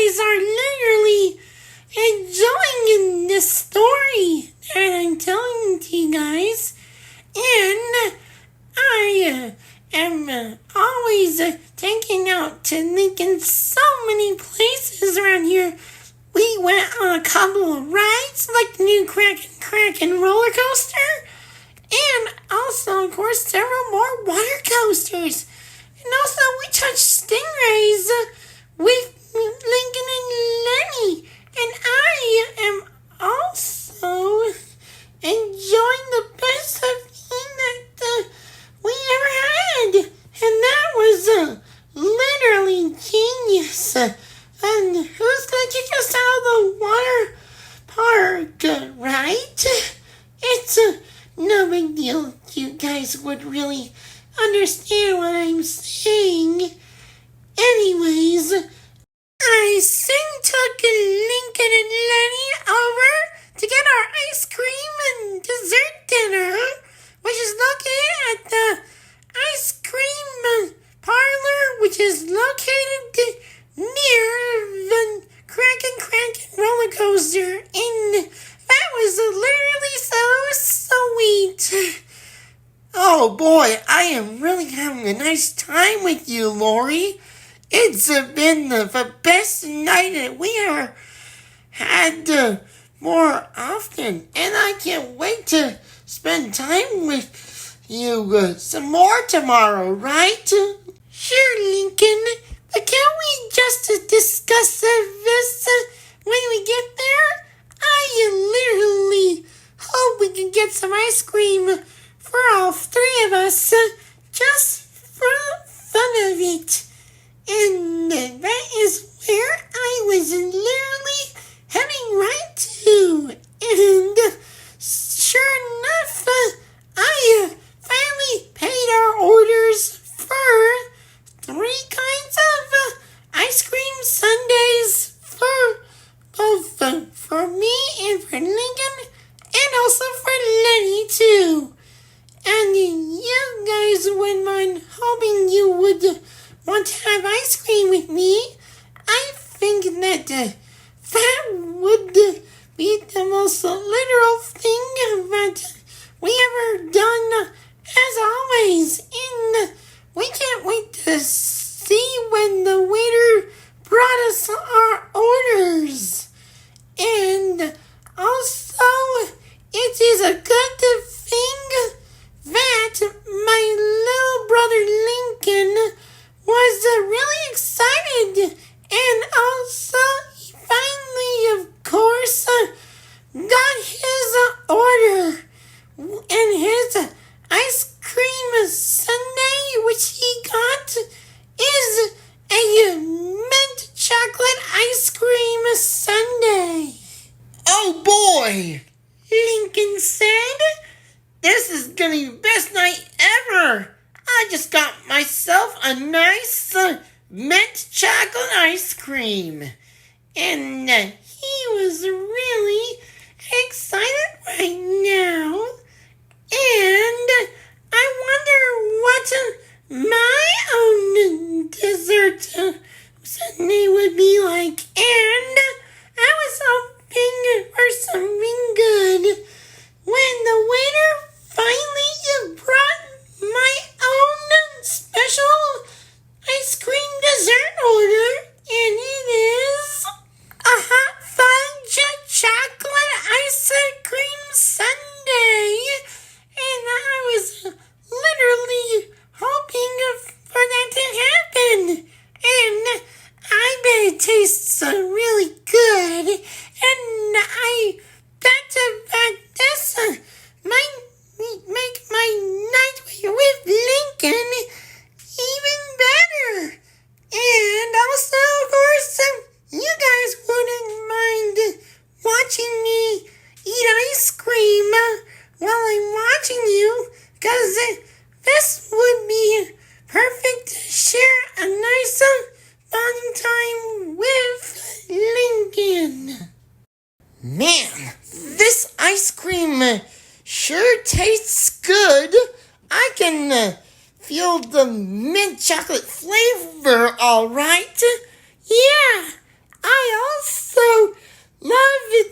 guys are literally enjoying this story that I'm telling to you guys. And I am always taking out to Lincoln so many places around here. We went on a couple of rides, like the new Kraken roller coaster. And also, of course, several more water coasters. And also, we touched stingrays with Lincoln and Leni. And I am also enjoying the best of thing that we ever had. And that was literally genius. And who's going to kick us out of the water park, right? It's no big deal. You guys would really understand what I'm saying. Anyways, I soon took Lincoln and Leni over to get our ice cream and dessert dinner, which is located at the ice cream parlor, which is located near the Kraken roller coaster. And that was literally so sweet. Oh boy, I am really having a nice time with you, Lori. It's been the best night that we ever had more often. And I can't wait to spend time with you some more tomorrow, right? Sure, Lincoln. But can't we just discuss this when we get there? I literally hope we can get some ice cream for all three of us, just for the fun of it. And that is where I was literally heading right to. And sure enough, I finally paid our orders for 3 kinds of ice cream sundaes for both for me and for Lincoln, and also for Leni too. And you guys wouldn't mind hoping you would want to have ice cream with me. I think that that would be the most literal thing that we ever done, as always. And we can't wait to see when the waiter brought us our orders. And also, it is a good thing that my little brother Lincoln was really excited. And also, he finally, of course, got his order. And his ice cream sundae, which he got, is a mint chocolate ice cream sundae. Oh boy! Lincoln said, This is gonna be the best night ever! I just got myself a nice mint chocolate ice cream. And he was really excited right now. And I wonder what my own dessert sundae would be like. And I was hoping for something good when the waiter finally brought my own special ice cream dessert order. And it is a hot fudge chocolate ice cream sundae. And I was literally hoping for that to happen. And I bet it tastes really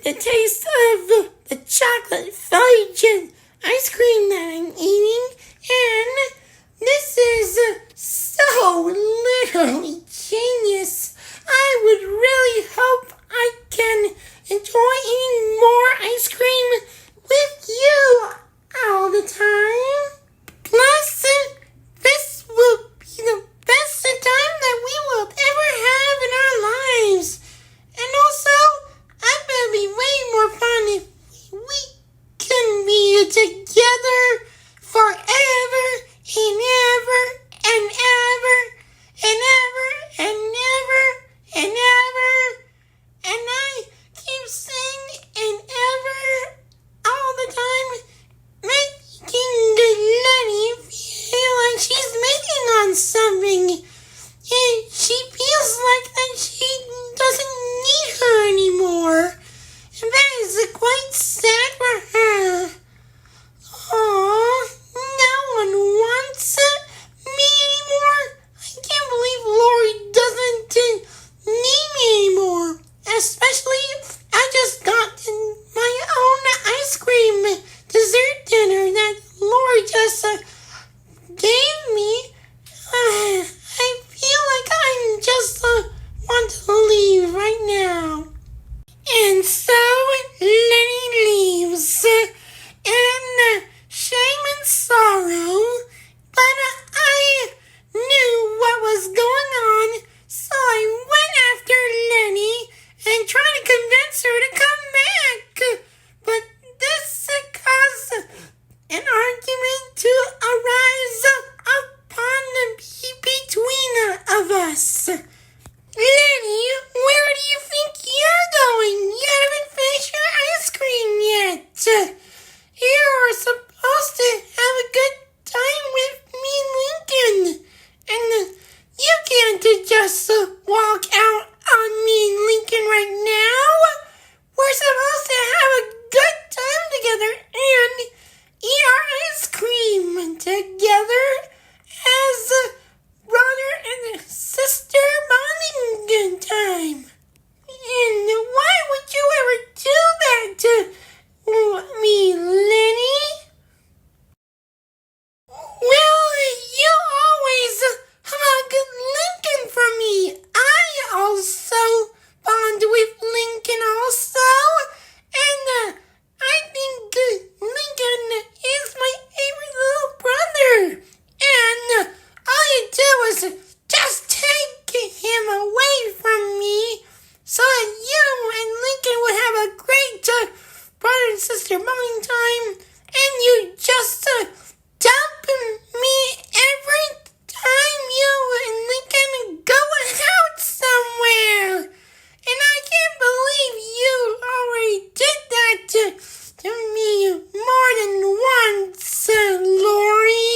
the taste of the chocolate fudge ice cream that I'm eating, and this is so literally genius. I would really hope I can enjoy eating more ice cream with you all the time. Plus, this will be the best time that we will ever have in our lives. And also, I bet it'll be way more fun if we can be together forever and ever and ever and ever and ever and ever. And I keep saying and ever all the time, making Leni feel like she's making on something. And she feels like that she doesn't need her anymore. And that is quite sad for her. Aww, no one wants me anymore. I can't believe Lori doesn't need me anymore. Especially if I just got my own ice cream dessert dinner that Lori just gave me. I feel like I just want to leave right now. And so Leni leaves in shame and sorrow. But I knew what was going on, so I went after Leni and tried to convince her to come back. But this caused an argument to arise upon between of us. Leni, where do you think you're going? You haven't finished your ice cream yet. You are supposed to have a good time with me and Lincoln. And you can't just walk out on me and Lincoln right now. We're supposed to have a good time together and eat our ice cream together as brother and sister bonding time. And why would you ever do that to me, Leni? Well, you always hug Lincoln for me. I also bond with Lincoln also. And I think Lincoln is my favorite little brother. And all you do is just take him away from me so that you and Lincoln would have a great brother and sister bonding time. And you just dump me every time you and Lincoln go out somewhere. And I can't believe you already did that to me more than once, Lori.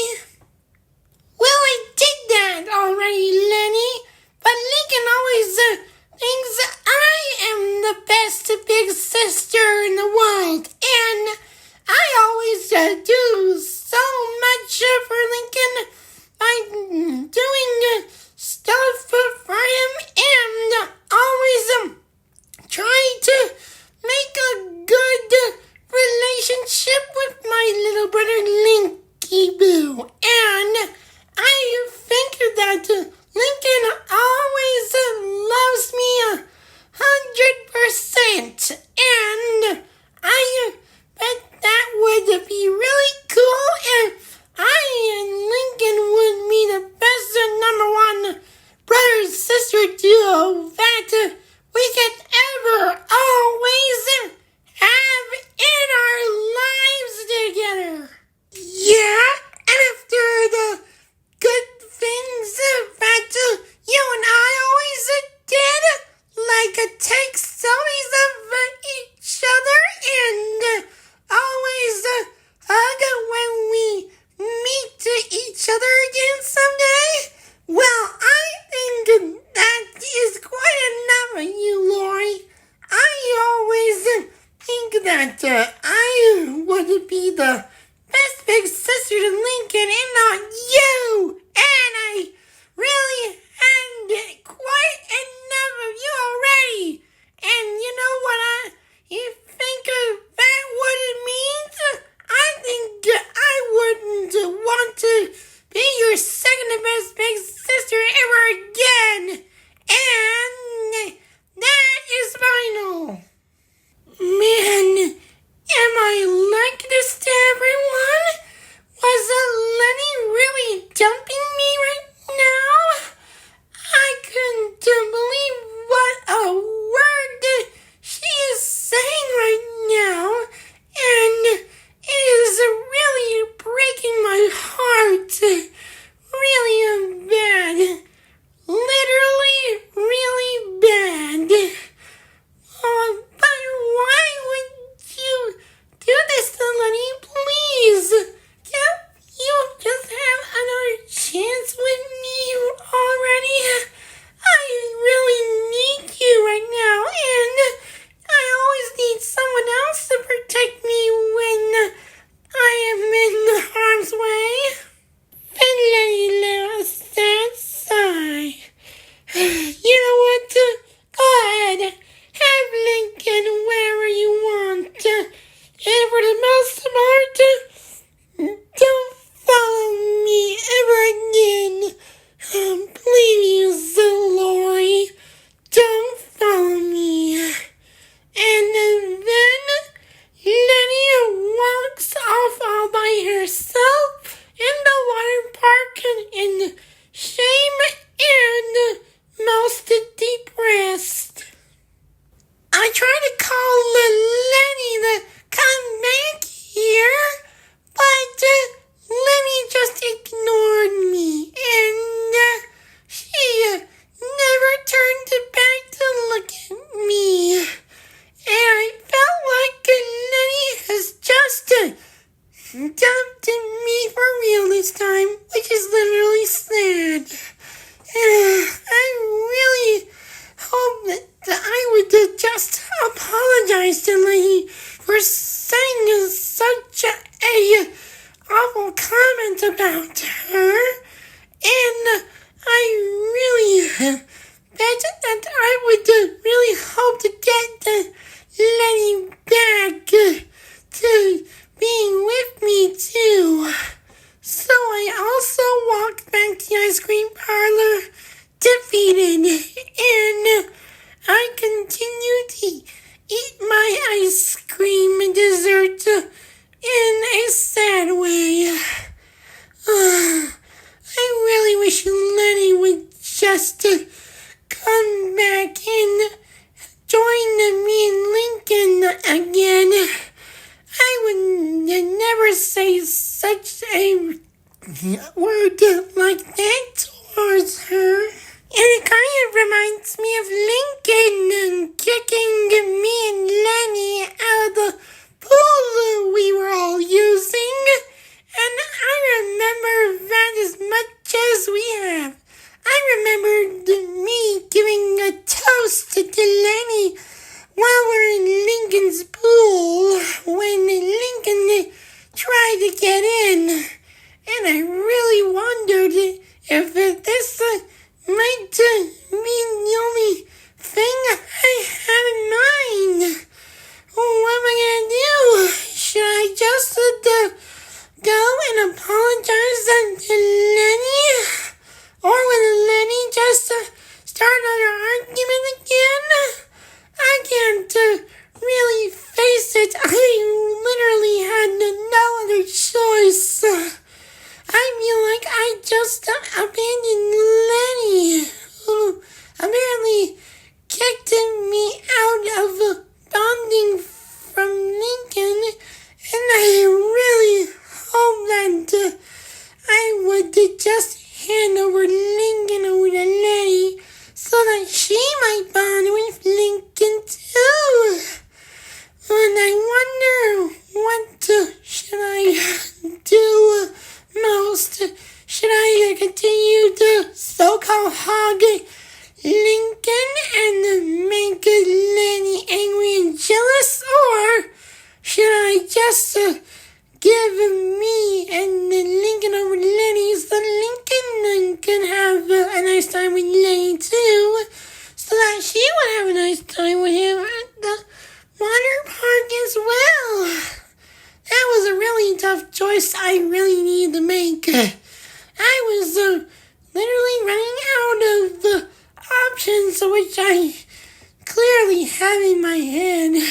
Well, I did that already, Leni. But Lincoln always thinks I am the best big sister in the world. And I always do so much for Lincoln by doing stuff for him and always trying to make a good relationship with my little brother Linky Boo. And I think that Lincoln always loves me 100%. And I bet that would be really cool if I and Lincoln would be the best number one brother-sister duo that we could ever always have in our lives together. Yeah, and after the good things that you and I always did, like take selfies of each other and always hug when we meet each other again someday. Well, I think that is quite enough of you, Lori. I always think that I would be the best big sister to Lincoln and not you. And I really had quite enough of you already. And you know what? If tried to call Leni to come back here, but Leni just ignored me, and she never turned back to look at me. And I felt like Leni has just dumped me for real this time, which is literally sad. I really hope that I would just apologize to Leni for saying such a awful comment about her. And I really bet that I would really hope to get Leni back to being with me too. So I also walked back to the ice cream parlor defeated, and I continued to eat my ice cream and dessert in a sad way. I really wish Leni would just come back and join me and Lincoln again. I would never say such a word like that towards her. And it kind of reminds me of Lincoln kicking me and Leni out of the pool we were all using. And I remember that as much as we have. I remembered me giving a toast to Leni while we're in Lincoln's pool when Lincoln tried to get in. And I really wondered if this might be the only thing I have in mind. What am I going to do? Should I just go and apologize to Leni? Or will Leni just start another argument again? I can't really face it. I literally had no other choice. I feel like I just abandoned Leni, who apparently kicked me out of bonding from Lincoln, and I really hope that I would just hand over Lincoln over to Leni so that she might bond with Lincoln too. And I wonder what should I do most? Should I continue to so-called hog Lincoln and make Leni angry and jealous, or should I just give me and Lincoln over to Leni so Lincoln can have a nice time with Leni too, so that she would have a nice time with him at the water park as well? That was a really tough choice I really needed to make. I was literally running out of the options which I clearly have in my head.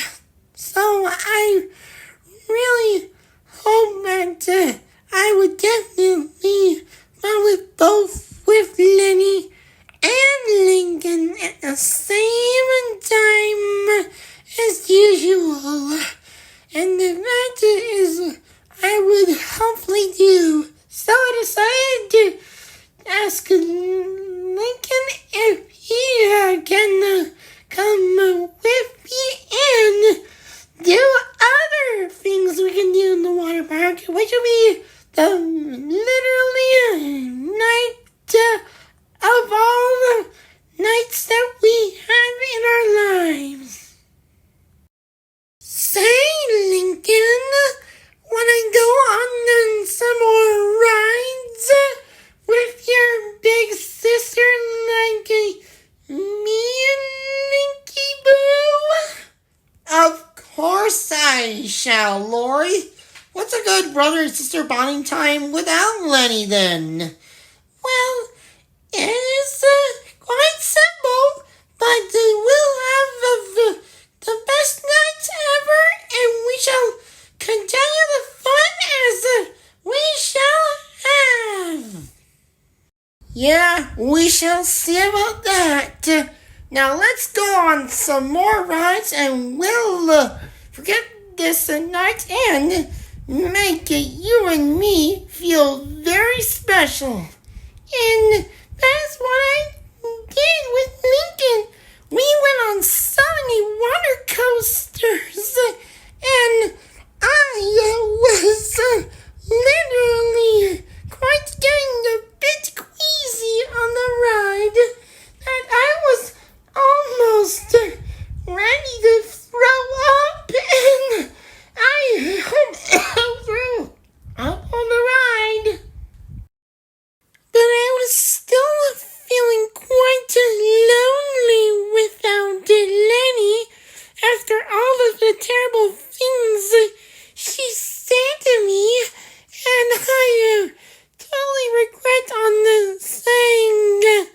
So I really hope that I would definitely go with both with Leni and Lincoln at the same time as usual. And that is I would hopefully do. So I decided to ask Lincoln if he can come with me and do other things we can do in the water park, which will be the literally night of all the nights that we have in our lives. Say, Lincoln, wanna go on some more rides with your big sister like me and Linky Boo? Of course I shall, Lori. What's a good brother and sister bonding time without Leni then? Well, it is quite simple, but we'll have the best nights ever, and we shall continue the fun as we shall have. Yeah, we shall see about that. Now let's go on some more rides and we'll forget this night and make you and me feel very special. And that's what I did with Lincoln. We went on so many water coasters and I was literally quite getting a bit queasy on the ride that I was almost ready to throw up, and I threw up on the ride. But I was still feeling quite lonely without Leni after all of the terrible things she said to me, and I totally regret on the saying that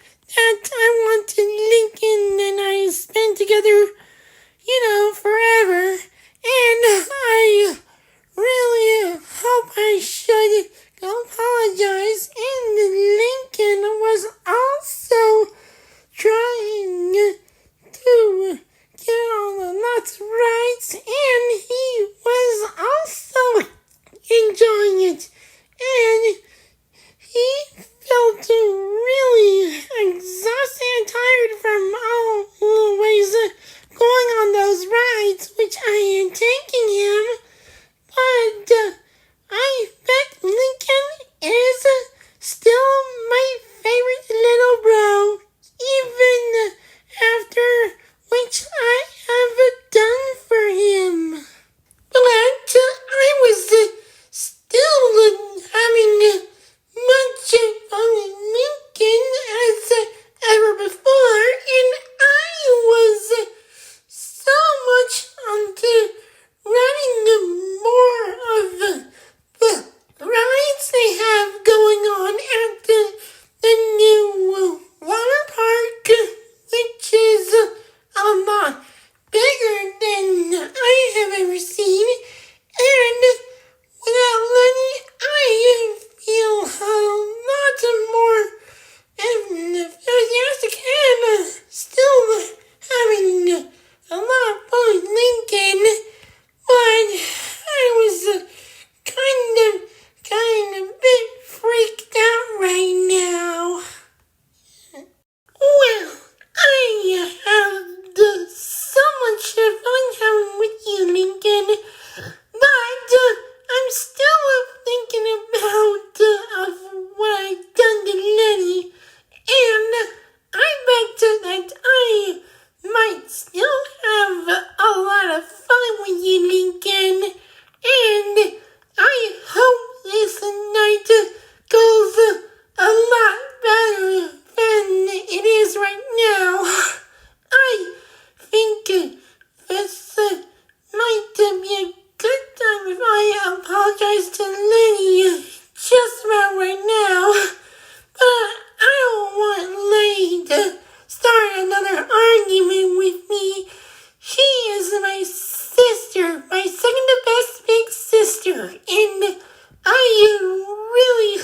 I wanted Lincoln and I spend together, forever. And I really hope I should apologize. And Lincoln was also trying to get on lots of rides, and he was also enjoying it. And he felt really exhausted and tired from always going on those rides, which I had taken him. But I bet Lincoln is still my favorite little bro, even after which I have done for him. But I was still having much fun with Lincoln as ever before, and I was so much onto running more of the rides they have going on at the new water park, which is a lot bigger than I have ever seen, and without Leni, I feel a lot more enthusiastic and still having a lot of fun with Lincoln, but I was kind of a bit freaked out right now. Well, I had so much fun having with you, Lincoln, but I'm still thinking about what I've done to Leni, and I bet that I might still have a lot of fun with you, Lincoln, and I hope this night goes a lot better than it is right now. I think this might be a good time if I apologize to Leni just about right now, but I don't want Leni to start another argument with me. She is my sister, my second to best big sister, and I really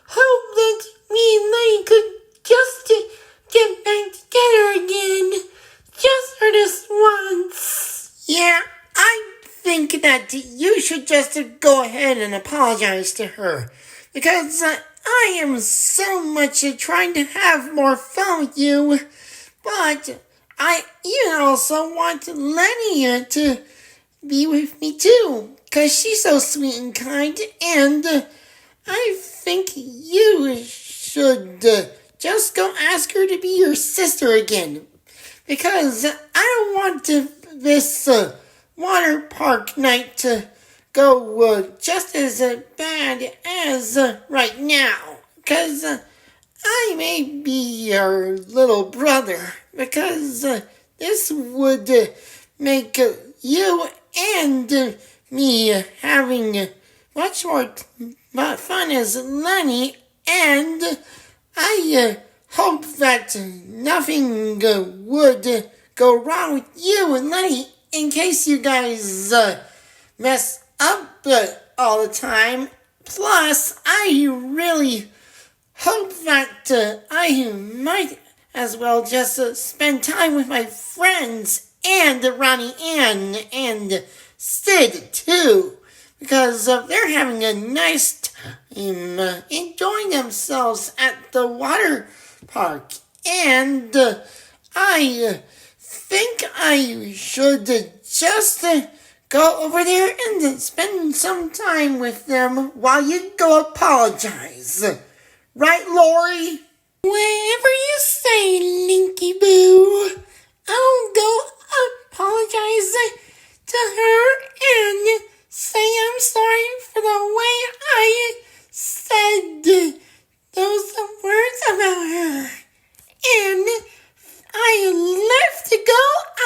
hope that me and Leni could just get back together again, just for this once. Yeah, I think that you should just go ahead and apologize to her, because I am so much trying to have more fun with you, but I even also want Leni to be with me too, because she's so sweet and kind, and I think you should just go ask her to be your sister again, because I don't want this water park night to go just as bad as right now, because I may be your little brother, because this would make you and me having much more fun as Leni, and I hope that nothing would go wrong with you and Leni in case you guys mess up all the time. Plus, I really hope that I might as well just spend time with my friends and Ronnie Ann and Sid too, because they're having a nice time enjoying themselves at the water park, and I think I should just go over there and spend some time with them while you go apologize. Right, Lori? Whatever you say, Linky Boo. I'll go apologize to her and say I'm sorry for the way I said those words about her. And I left to go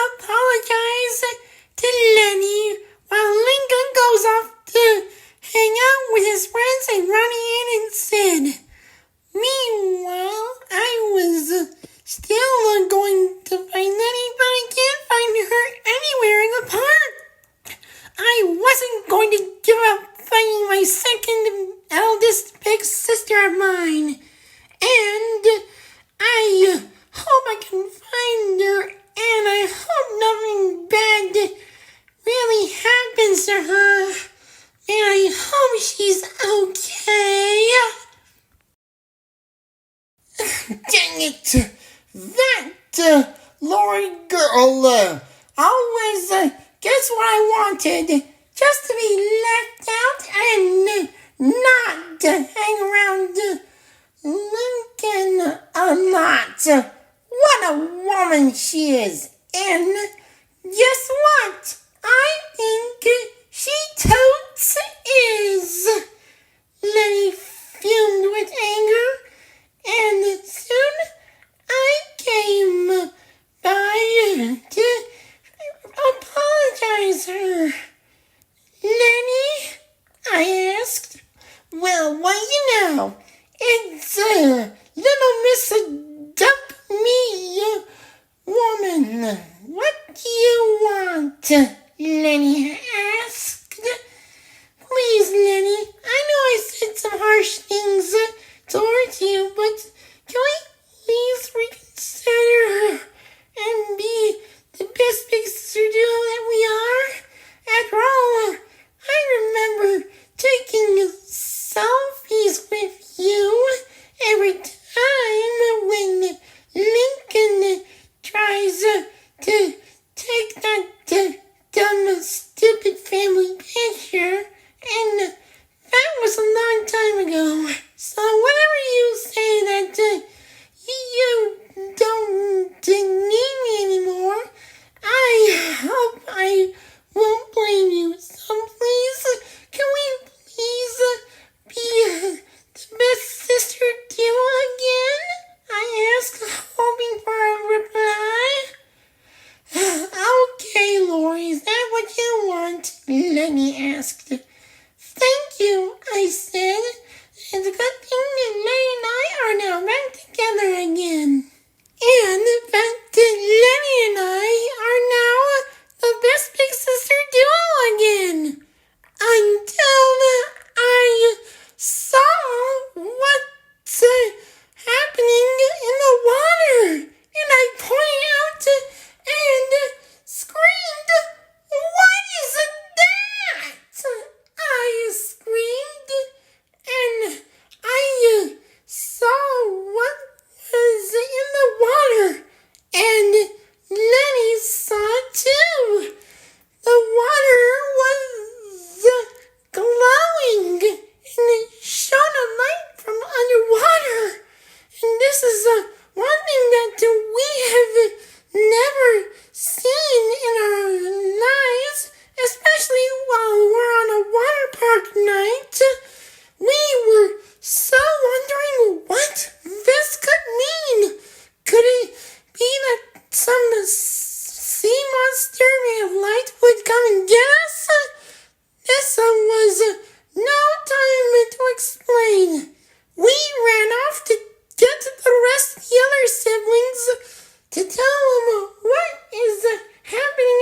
apologize to Leni while Lincoln goes off to hang out with his friends and Ronnie Ann and Sid. Meanwhile, I was still going to find Leni, but I can't find her anywhere in the park. I wasn't going to give up finding my second eldest big sister of mine. And I hope I can find her, and I hope nothing bad really happens to her. And I hope she's okay. Dang it! That Lori girl always gets what I wanted, just to be left out and not hang around Lincoln a lot. What a woman she is! And guess what? I think she totes is. Leni fumed with anger, and soon I came by to apologize her. Leni, I asked. Well, what you know? It's little Miss Dump Me woman. What do you want? Leni asked. Please, Leni, I know I said some harsh things towards you, but can we please reconsider and be the best big sister duo that we are? After all, I remember taking selfies with you every time when Lincoln tries to take that dumb, stupid family picture, and that was a long time ago. So whenever you say that you don't need me anymore, I hope I won't blame you. So please, can we please be the best sister duo again? I asked, hoping for a reply. Okay, Lori, is that what you want? Leni asked. Thank you, I said. It's a good thing that Leni and I are now back together again. And that Leni and I are now the best big sister duo again. Until I saw what's happening in the water. And I pointed out and screamed, "What is that?" I screamed, and I saw what was in the water, and Leni saw too. The water was glowing, and it shone a light from underwater. And this is one thing that we have never seen in our lives, especially while we're on a water park night. We were so wondering what this could mean. Could it be that some sea monster made of light would come and get us? This was no time to explain. We ran off to get the rest of the other siblings to tell them what is happening